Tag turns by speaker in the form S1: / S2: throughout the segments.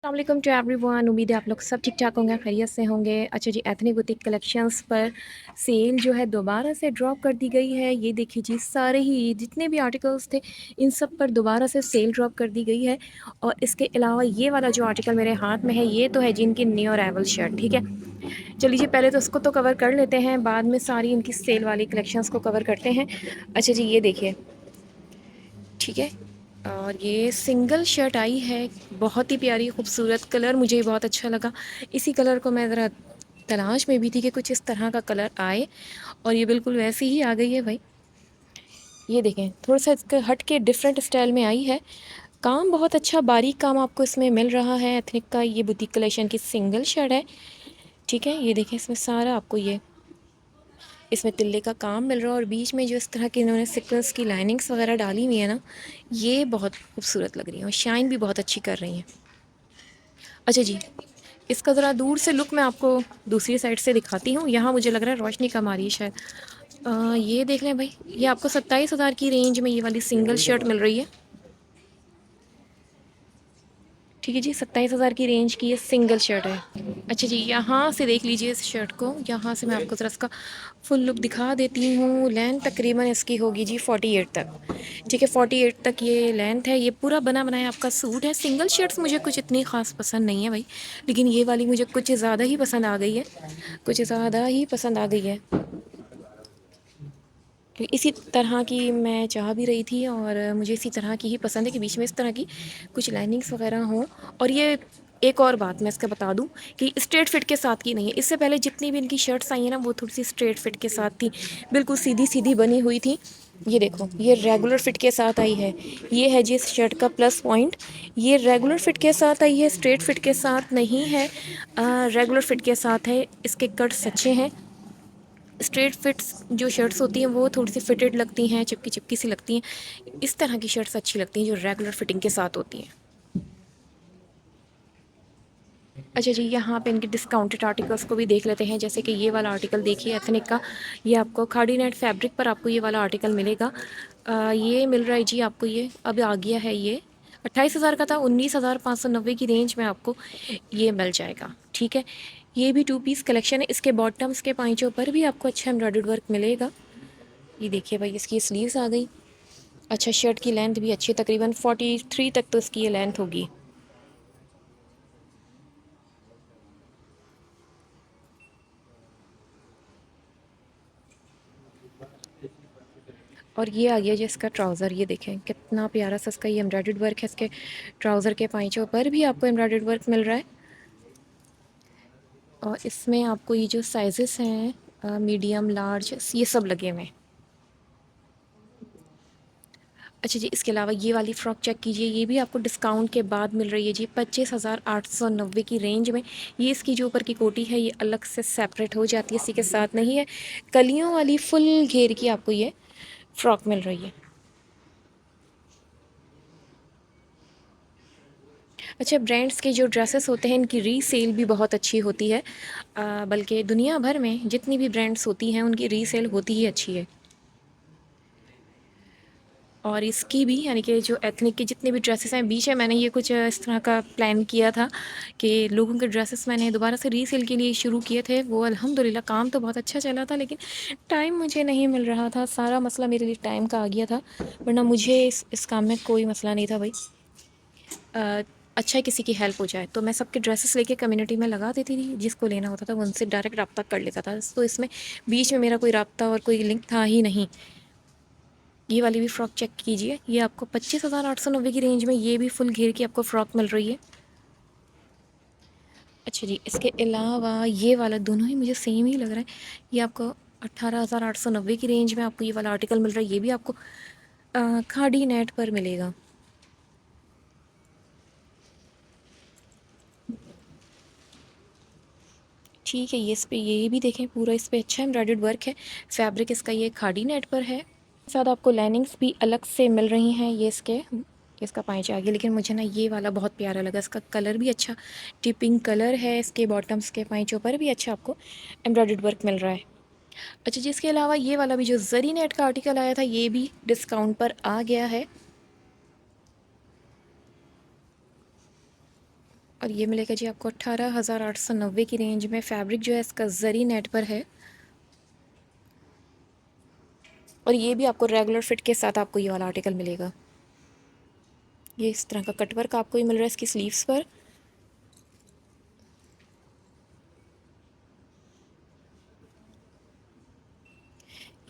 S1: अस्सलाम to everyone. उम्मीद है आप लोग सब ठीक ठाक होंगे, खैरियत से होंगे। अच्छा जी, एथनिक बुटीक कलेक्शंस पर सेल जो है दोबारा से ड्रॉप कर दी गई है। ये देखिए जी, सारे ही जितने भी आर्टिकल्स थे इन सब पर दोबारा से सेल ड्रॉप कर दी गई है। और इसके अलावा ये वाला जो आर्टिकल मेरे हाथ में है ये तो है जिनकी न्यू अराइवल शर्ट। ठीक है, चलिए पहले तो उसको तो कवर कर लेते हैं, बाद में सारी इनकी सेल वाली कलेक्शंस को कवर करते हैं। अच्छा जी, ये देखिए, ठीक है। और ये सिंगल शर्ट आई है, बहुत ही प्यारी खूबसूरत कलर, मुझे बहुत अच्छा लगा। इसी कलर को मैं ज़रा तलाश में भी थी कि कुछ इस तरह का कलर आए, और ये बिल्कुल वैसी ही आ गई है भाई। ये देखें, थोड़ा सा इसका हट के डिफरेंट स्टाइल में आई है। काम बहुत अच्छा, बारीक काम आपको इसमें मिल रहा है। एथनिक का ये बुटीक कलेक्शन की सिंगल शर्ट है। ठीक है, ये देखें, इसमें सारा आपको ये इसमें तिल्ले का काम मिल रहा है, और बीच में जो इस तरह की इन्होंने सीक्वेंस की लाइनिंग्स वगैरह डाली हुई है ना, ये बहुत खूबसूरत लग रही है और शाइन भी बहुत अच्छी कर रही हैं। अच्छा जी, इसका ज़रा दूर से लुक मैं आपको दूसरी साइड से दिखाती हूँ। यहाँ मुझे लग रहा है रोशनी कम आ रही है शायद। ये देख लें भाई, ये आपको 27,000 की रेंज में ये वाली सिंगल शर्ट मिल रही है। ठीक है जी, 27,000 की रेंज की ये सिंगल शर्ट है। अच्छा जी, यहाँ से देख लीजिए इस शर्ट को, यहाँ से मैं आपको ज़रा इसका फुल लुक दिखा देती हूँ। लेंथ तकरीबन इसकी होगी जी 48 तक। ठीक है, 48 तक ये लेंथ है। ये पूरा बना बनाया आपका सूट है। सिंगल शर्ट्स मुझे कुछ इतनी ख़ास पसंद नहीं है भाई, लेकिन ये वाली मुझे कुछ ज़्यादा ही पसंद आ गई है, कुछ ज़्यादा ही पसंद आ गई है। क्योंकि इसी तरह की मैं चाह भी रही थी, और मुझे इसी तरह की ही पसंद है कि बीच में इस तरह की कुछ लाइनिंग्स वगैरह हों। और ये एक और बात मैं इसका बता दूं कि स्ट्रेट फिट के साथ की नहीं है। इससे पहले जितनी भी इनकी शर्ट्स आई हैं ना, वो थोड़ी सी स्ट्रेट फिट के साथ थी, बिल्कुल सीधी सीधी बनी हुई थी। ये देखो, ये रेगुलर फिट के साथ आई है। ये है जी इस शर्ट का प्लस पॉइंट, ये रेगुलर फिट के साथ आई है, स्ट्रेट फिट के साथ नहीं है। रेगुलर फिट के साथ है। इसके कट्स अच्छे हैं। स्ट्रेट फिट्स जो शर्ट्स होती हैं वो थोड़ी सी फिटेड लगती हैं, चिपकी चिपकी सी लगती हैं। इस तरह की शर्ट्स अच्छी लगती हैं जो रेगुलर फिटिंग के साथ होती हैं। अच्छा जी, यहाँ पे इनके डिस्काउंटेड आर्टिकल्स को भी देख लेते हैं। जैसे कि ये वाला आर्टिकल देखिए एथनिक का, ये आपको खाड़ी नेट फैब्रिक पर आपको ये वाला आर्टिकल मिलेगा। ये मिल रहा है जी आपको, ये अब आ गया है, ये 28,000 का था, 19,590 की रेंज में आपको ये मिल जाएगा। ठीक है, ये भी 2 पीस कलेक्शन है। इसके बॉटम्स के पाइचों पर भी आपको अच्छा एम्ब्रॉयडर्ड वर्क मिलेगा। ये देखिए भाई, इसकी स्लीव्स आ गई। अच्छा, शर्ट की लेंथ भी अच्छी, तकरीबन 43 तक तो इसकी ये लेंथ होगी। और ये आ गया जी इसका ट्राउज़र। ये देखें कितना प्यारा सा इसका ये एम्ब्रॉयडर्ड वर्क है। इसके ट्राउज़र के पाइचों पर भी आपको एम्ब्रॉयडर्ड वर्क मिल रहा है। और इसमें आपको ये जो साइज़ेस हैं, मीडियम लार्ज, ये सब लगे हुए हैं। अच्छा जी, इसके अलावा ये वाली फ़्रॉक चेक कीजिए, ये भी आपको डिस्काउंट के बाद मिल रही है जी 25,890 की रेंज में। ये इसकी जो ऊपर की कोटी है ये अलग से सेपरेट हो जाती है, इसी के साथ नहीं है। कलियों वाली फुल घेर की आपको ये फ़्रॉक मिल रही है। अच्छा, ब्रांड्स के जो ड्रेसेस होते हैं इनकी रीसेल भी बहुत अच्छी होती है। बल्कि दुनिया भर में जितनी भी ब्रांड्स होती हैं उनकी रीसेल होती ही अच्छी है। और इसकी भी, यानी कि जो एथनिक के जितने भी ड्रेसेस हैं, बीच में मैंने ये कुछ इस तरह का प्लान किया था कि लोगों के ड्रेसेस मैंने दोबारा से रीसेल के लिए शुरू किए थे। वो अल्हम्दुलिल्लाह काम तो बहुत अच्छा चला था, लेकिन टाइम मुझे नहीं मिल रहा था। सारा मसला मेरे लिए टाइम का आ गया था, वरना मुझे इस काम में कोई मसला नहीं था भाई। अच्छा है किसी की हेल्प हो जाए, तो मैं सबके ड्रेसेस लेके कम्युनिटी में लगा देती थी। जिसको लेना होता था वो उनसे डायरेक्ट रब्ता कर लेता था। तो इसमें बीच में मेरा कोई रब्ता और कोई लिंक था ही नहीं। ये वाली भी फ़्रॉक चेक कीजिए, ये आपको 25,890 की रेंज में ये भी फुल घेर की आपको फ़्रॉक मिल रही है। अच्छा जी, इसके अलावा ये वाला, दोनों ही मुझे सेम ही लग रहा है। ये आपको 18,890 की रेंज में आपको ये वाला आर्टिकल मिल रहा है। ये भी आपको खाड़ी नेट पर मिलेगा। ठीक है, ये इस पे ये भी देखें, पूरा इस पे अच्छा एम्ब्रॉयडर्ड वर्क है। फैब्रिक इसका ये खाड़ी नेट पर है। साथ आपको लाइनिंग्स भी अलग से मिल रही हैं। ये इसका पाँच आ गया, लेकिन मुझे ना ये वाला बहुत प्यारा लगा। इसका कलर भी अच्छा टिपिंग कलर है। इसके बॉटम्स के पाँचों पर भी अच्छा आपको एम्ब्रॉयडर्ड वर्क मिल रहा है। अच्छा जी, इसके अलावा ये वाला भी जो जरी नेट का आर्टिकल आया था ये भी डिस्काउंट पर आ गया है। और ये मिलेगा जी आपको 18,890 की रेंज में। फैब्रिक जो है इसका जरी नेट पर है, और ये भी आपको रेगुलर फिट के साथ आपको ये वाला आर्टिकल मिलेगा। ये इस तरह का कटवर्क आपको ये मिल रहा है इसकी स्लीव्स पर।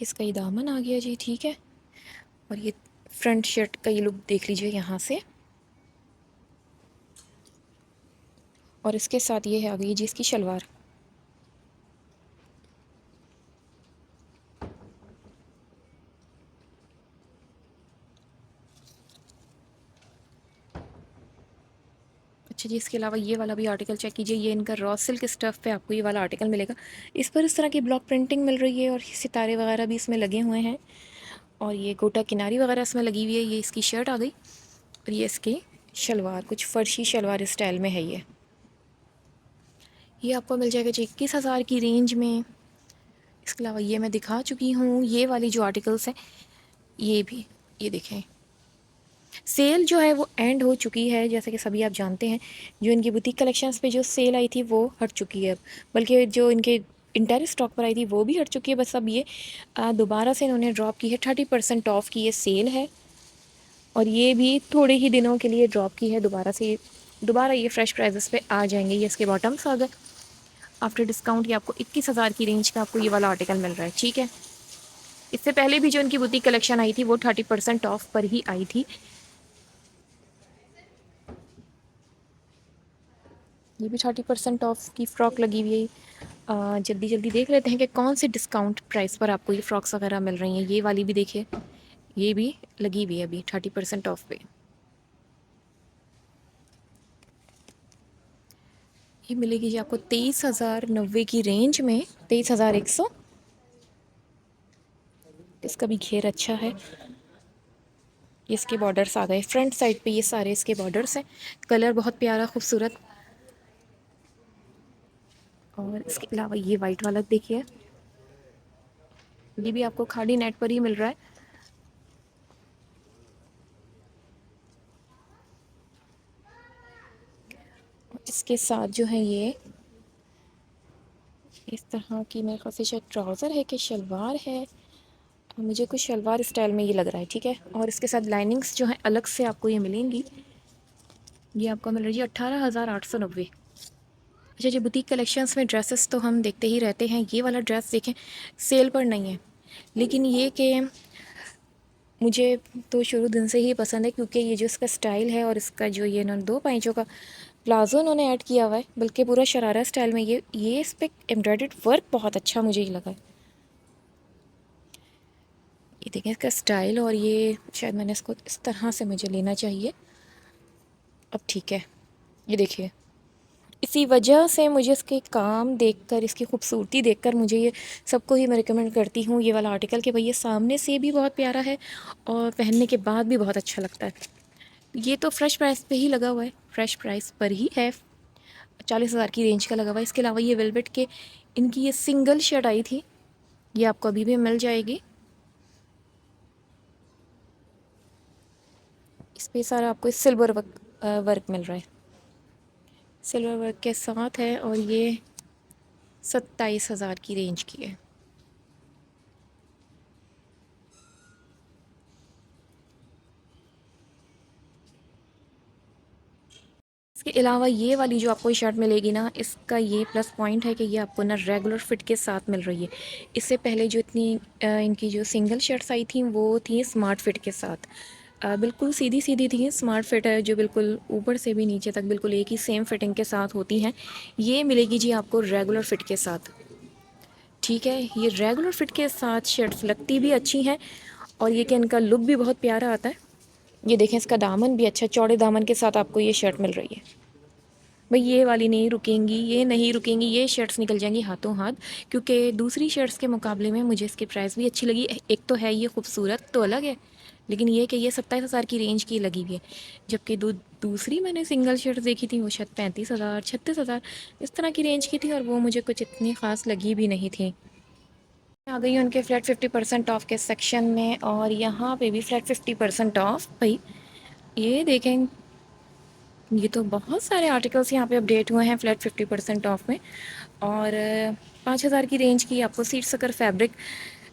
S1: इसका ये दामन आ गया जी, ठीक है। और ये फ्रंट शर्ट का ये लुक देख लीजिए यहाँ से। और इसके साथ ये है आ गई जी इसकी शलवार। अच्छा जी, इसके अलावा ये वाला भी आर्टिकल चेक कीजिए। ये इनका रॉ सिल्क स्टफ़ पे आपको ये वाला आर्टिकल मिलेगा। इस पर इस तरह की ब्लॉक प्रिंटिंग मिल रही है, और सितारे वगैरह भी इसमें लगे हुए हैं, और ये गोटा किनारी वगैरह इसमें लगी हुई है। ये इसकी शर्ट आ गई, और ये इसकी शलवार कुछ फ़र्शी शलवार स्टाइल में है। ये आपको मिल जाएगा जी 21,000 की रेंज में। इसके अलावा ये मैं दिखा चुकी हूँ, ये वाली जो आर्टिकल्स हैं ये भी, ये देखें। सेल जो है वो एंड हो चुकी है, जैसे कि सभी आप जानते हैं। जो इनकी बुटीक कलेक्शंस पे जो सेल आई थी वो हट चुकी है अब, बल्कि जो इनके इंटायर स्टॉक पर आई थी वो भी हट चुकी है। बस अब ये दोबारा से इन्होंने ड्रॉप की है। 30% ऑफ की ये सेल है, और ये भी थोड़े ही दिनों के लिए ड्रॉप की है। दोबारा ये फ्रेश प्राइजेस पे आ जाएंगे। ये इसके बॉटम्स आ गए आफ्टर डिस्काउंट। ये आपको 21,000 की रेंज का आपको ये वाला आर्टिकल मिल रहा है, ठीक है। इससे पहले भी जो इनकी बुटीक कलेक्शन आई थी वो 30% ऑफ पर ही आई थी। ये भी 30% ऑफ की फ़्रॉक लगी हुई है। जल्दी जल्दी देख लेते हैं कि कौन से डिस्काउंट प्राइस पर आपको ये फ़्रॉक्स वगैरह मिल रही हैं। ये वाली भी देखिए, ये भी लगी हुई है अभी 30% ऑफ पे। ये मिलेगी जी आपको 23,090 की रेंज में, 23,100। इसका भी घेर अच्छा है। ये इसके बॉर्डर्स आ गए फ्रंट साइड पे, ये सारे इसके बॉर्डर्स हैं। कलर बहुत प्यारा खूबसूरत। और इसके अलावा ये वाइट वाला देखिए, ये भी आपको खादी नेट पर ही मिल रहा है। इसके साथ जो है ये इस तरह की, मेरे ख्याल से शायद ट्राउज़र है कि शलवार है, मुझे कुछ शलवार स्टाइल में ये लग रहा है, ठीक है। और इसके साथ लाइनिंग्स जो हैं अलग से आपको ये मिलेंगी। ये आपको मिल रही है 18,890। अच्छा जी, बुटीक कलेक्शंस में ड्रेसेस तो हम देखते ही रहते हैं। ये वाला ड्रेस देखें, सेल पर नहीं है, लेकिन ये कि मुझे तो शुरू दिन से ही पसंद है, क्योंकि ये जो इसका स्टाइल है, और इसका जो ये इन्होंने 2 पैंचों का प्लाजो इन्होंने ऐड किया हुआ है, बल्कि पूरा शरारा स्टाइल में। ये इस पर एम्ब्रॉयडर्ड वर्क बहुत अच्छा मुझे ये लगा है। ये देखें इसका स्टाइल, और ये शायद मैंने इसको इस तरह से मुझे लेना चाहिए। अब ठीक है, ये देखिए। इसी वजह से मुझे इसके काम देखकर, इसकी खूबसूरती देखकर, मुझे ये सबको ही मैं रिकमेंड करती हूँ ये वाला आर्टिकल, कि भाई ये सामने से भी बहुत प्यारा है और पहनने के बाद भी बहुत अच्छा लगता है। ये तो फ्रेश प्राइस पे ही लगा हुआ है, फ्रेश प्राइस पर ही है। 40,000 की रेंज का लगा हुआ है। इसके अलावा ये वेलवेट के इनकी ये सिंगल शर्ट आई थी, ये आपको अभी भी मिल जाएगी। इस पे सारा आपको सिल्वर वर्क मिल रहा है, सिल्वर वर्क के साथ है, और ये 27,000 की रेंज की है। इसके अलावा ये वाली जो आपको शर्ट मिलेगी ना, इसका ये प्लस पॉइंट है कि ये आपको ना रेगुलर फिट के साथ मिल रही है। इससे पहले जो इनकी जो सिंगल शर्ट्स आई थी वो थी स्मार्ट फिट के साथ। बिल्कुल सीधी सीधी थी, स्मार्ट फिट है जो बिल्कुल ऊपर से भी नीचे तक बिल्कुल एक ही सेम फिटिंग के साथ होती हैं। ये मिलेगी जी आपको रेगुलर फिट के साथ, ठीक है। ये रेगुलर फिट के साथ शर्ट्स लगती भी अच्छी हैं, और ये कि इनका लुक भी बहुत प्यारा आता है। ये देखें, इसका दामन भी अच्छा, चौड़े दामन के साथ आपको ये शर्ट मिल रही है। भाई ये वाली नहीं रुकेंगी, ये नहीं रुकेंगी, ये शर्ट्स निकल जाएंगी हाथों हाथ, क्योंकि दूसरी शर्ट्स के मुकाबले में मुझे इसकी प्राइस भी अच्छी लगी। एक तो है ये खूबसूरत तो अलग है, लेकिन ये कि ये 27,000 की रेंज की लगी हुई है। जबकि दूसरी मैंने सिंगल शर्ट देखी थी वो शायद 35,000 36,000 इस तरह की रेंज की थी, और वो मुझे कुछ इतनी ख़ास लगी भी नहीं थी। आ गई हूँ उनके फ्लैट 50% ऑफ के सेक्शन में, और यहाँ पे भी फ्लैट 50% ऑफ। भाई ये देखें, ये तो बहुत सारे आर्टिकल्स यहाँ पे अपडेट हुए हैं फ्लैट 50% ऑफ में। और 5,000 की रेंज की आपको सीट सकर फैब्रिक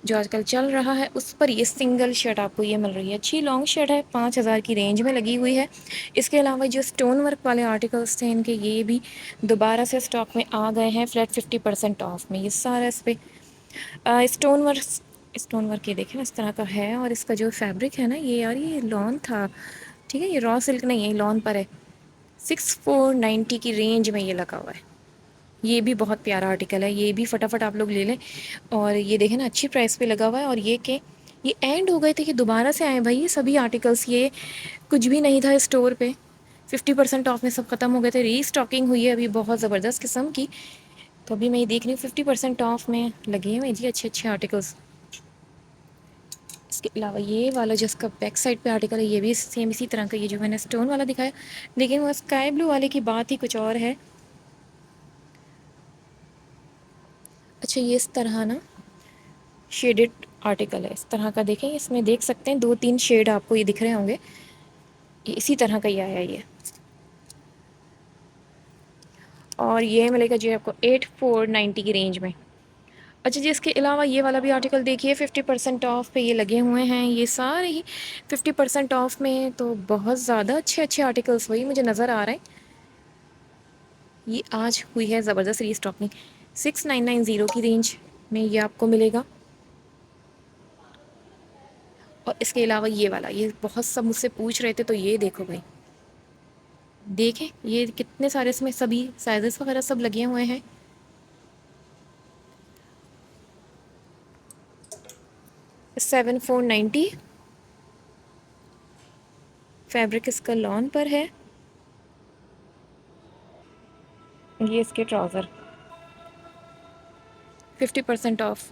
S1: जो आजकल चल रहा है उस पर ये सिंगल शर्ट आपको ये मिल रही है। अच्छी लॉन्ग शर्ट है, 5,000 की रेंज में लगी हुई है। इसके अलावा जो स्टोन वर्क वाले आर्टिकल्स थे इनके ये भी दोबारा से स्टॉक में आ गए हैं फ्लैट 50% ऑफ में। ये सारा इस पर स्टोन वर्क ये देखें इस तरह का है। और इसका जो फैब्रिक है ना ये यार ये लॉन था, ठीक है, ये रॉ सिल्क नहीं है, लॉन पर है। 6490 की रेंज में ये लगा हुआ है। ये भी बहुत प्यारा आर्टिकल है, ये भी फटाफट आप लोग ले लें। और ये देखें ना अच्छी प्राइस पे लगा हुआ है। और ये एंड हो गए थे कि दोबारा से आए भाई ये सभी आर्टिकल्स। ये कुछ भी नहीं था स्टोर पे, 50% ऑफ में सब ख़त्म हो गए थे। रीस्टॉकिंग हुई है अभी बहुत ज़बरदस्त किस्म की। तो अभी मैं ये देख रही हूँ 50% ऑफ में लगे हुए जी अच्छे अच्छे आर्टिकल्स। इसके अलावा ये वाला जिसका बैक साइड पे आर्टिकल है ये भी सेम इसी तरह का, ये जो मैंने स्टोन वाला दिखाया, लेकिन वो स्काई ब्लू वाले की बात ही कुछ और है। अच्छा ये इस तरह ना शेडेड आर्टिकल है, इस तरह का देखें, इसमें देख सकते हैं 2-3 शेड आपको ये दिख रहे होंगे। ये इसी तरह का ही आया ये। और ये मिलेगा जी आपको 8490 की रेंज में। अच्छा जी इसके अलावा ये वाला भी आर्टिकल देखिए 50% ऑफ पे ये लगे हुए हैं। ये सारे ही 50% ऑफ में, तो बहुत ज़्यादा अच्छे अच्छे आर्टिकल्स वही मुझे नज़र आ रहे हैं। ये आज हुई है ज़बरदस्त रीस्टॉकिंग। 6990 की रेंज में ये आपको मिलेगा। और इसके अलावा ये वाला, ये बहुत सब मुझसे पूछ रहे थे तो ये देखो भाई, देखें ये कितने सारे इसमें सभी साइजेस वगैरह सब लगे हुए हैं। 7490 फैब्रिक इसका लॉन पर है। ये इसके ट्राउज़र 50% ऑफ।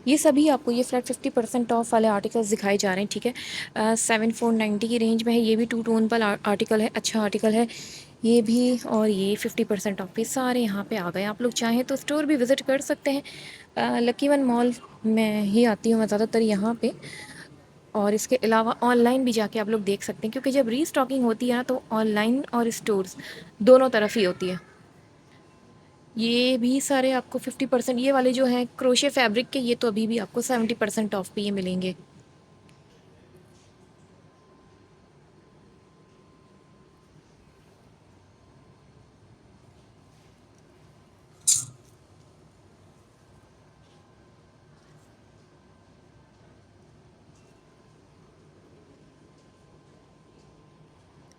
S1: ये सभी आपको ये फ्लैट 50% ऑफ वाले आर्टिकल्स दिखाए जा रहे हैं, ठीक है। 7490 की रेंज में है। ये भी टू टोन पर आर्टिकल है, अच्छा आर्टिकल है ये भी। और ये 50% ऑफ पे सारे यहाँ पे आ गए। आप लोग चाहें तो स्टोर भी विज़िट कर सकते हैं। लकी वन मॉल में ही आती हूँ मैं ज़्यादातर यहाँ पे। और इसके अलावा ऑनलाइन भी जाके आप लोग देख सकते हैं, क्योंकि जब रीस्टॉकिंग होती है ना तो ऑनलाइन और स्टोर्स दोनों तरफ ही होती है। ये भी सारे आपको 50%, ये वाले जो हैं क्रोशे फैब्रिक के, ये तो अभी भी आपको 70% ऑफ पे ये मिलेंगे।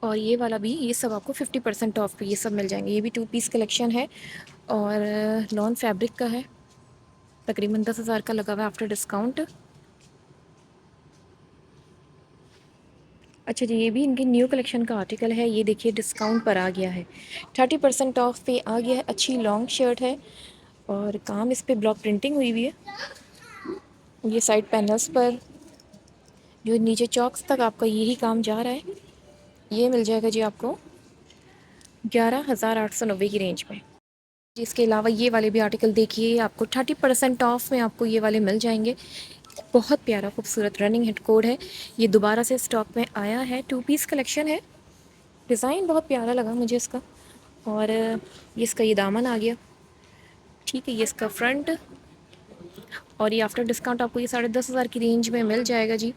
S1: और ये वाला भी, ये सब आपको 50% ऑफ पे ये सब मिल जाएंगे। ये भी 2 पीस कलेक्शन है और लॉन फैब्रिक का है, तकरीबन 10,000 का लगा हुआ है आफ्टर डिस्काउंट। अच्छा जी, ये भी इनकी न्यू कलेक्शन का आर्टिकल है। ये देखिए डिस्काउंट पर आ गया है, 30% ऑफ पे आ गया है। अच्छी लॉन्ग शर्ट है और काम इस पे ब्लॉक प्रिंटिंग हुई हुई है। ये साइड पैनल्स पर जो नीचे चॉक्स तक आपका यही काम जा रहा है। ये मिल जाएगा जी आपको 11,890 की रेंज में। इसके अलावा ये वाले भी आर्टिकल देखिए, आपको 30% ऑफ में आपको ये वाले मिल जाएंगे। बहुत प्यारा खूबसूरत रनिंग हेड कोड है। ये दोबारा से स्टॉक में आया है, 2 पीस कलेक्शन है। डिज़ाइन बहुत प्यारा लगा मुझे इसका। और ये इसका ये दामन आ गया, ठीक है। ये इसका फ्रंट, और ये आफ्टर डिस्काउंट आपको ये 10,500 की रेंज में मिल जाएगा जी।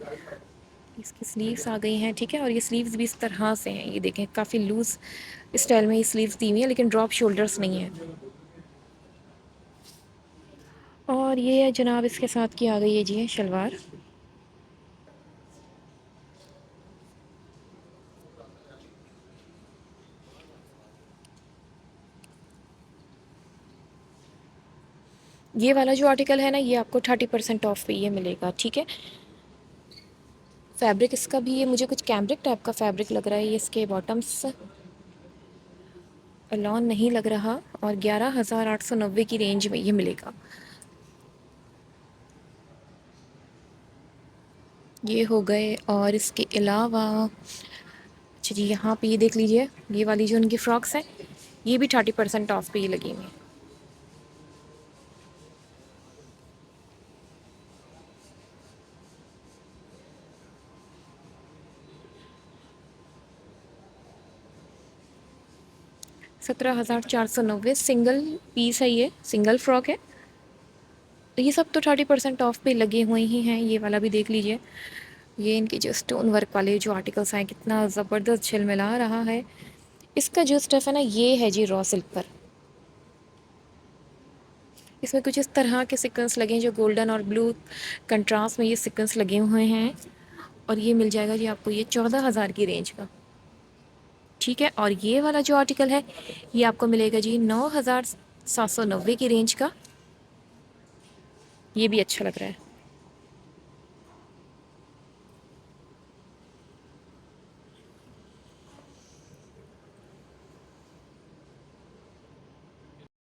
S1: इसकी स्लीव्स आ गई हैं, ठीक है। और ये स्लीव्स भी इस तरह से हैं, ये देखें काफ़ी लूज़ स्टाइल में ये स्लीव्स दी हुई हैं, लेकिन ड्रॉप शोल्डर्स नहीं है। और ये जनाब इसके साथ की आ गई है जी शलवार। ये वाला जो आर्टिकल है ना, ये आपको 30% ऑफ पे ये मिलेगा, ठीक है। फैब्रिक इसका भी ये मुझे कुछ कैम्ब्रिक टाइप का फैब्रिक लग रहा है। ये इसके बॉटम्स लॉन नहीं लग रहा, और 11,890 की रेंज में ये मिलेगा। ये हो गए। और इसके अलावा अच्छा जी, यहाँ पे ये देख लीजिए, ये वाली जो उनकी फ्रॉक्स हैं, ये भी 30% ऑफ पे ये लगी हुई हैं। $17,490 सिंगल पीस है, ये सिंगल फ्रॉक है। तो ये सब तो 30% ऑफ पे लगे हुए ही हैं। ये वाला भी देख लीजिए, ये इनके जो स्टोन वर्क वाले जो आर्टिकल्स हैं, कितना ज़बरदस्त झिलमिला रहा है। इसका जो स्टफ़ है ना, ये है जी रॉ सिल्क पर। इसमें कुछ इस तरह के सिक्वेंस लगे हैं, जो गोल्डन और ब्लू कंट्रास्ट में ये सिक्वेंस लगे हुए हैं। और ये मिल जाएगा जी आपको ये 14,000 की रेंज का, ठीक है। और ये वाला जो आर्टिकल है, ये आपको मिलेगा जी 9,790 की रेंज का। ये भी अच्छा लग रहा है।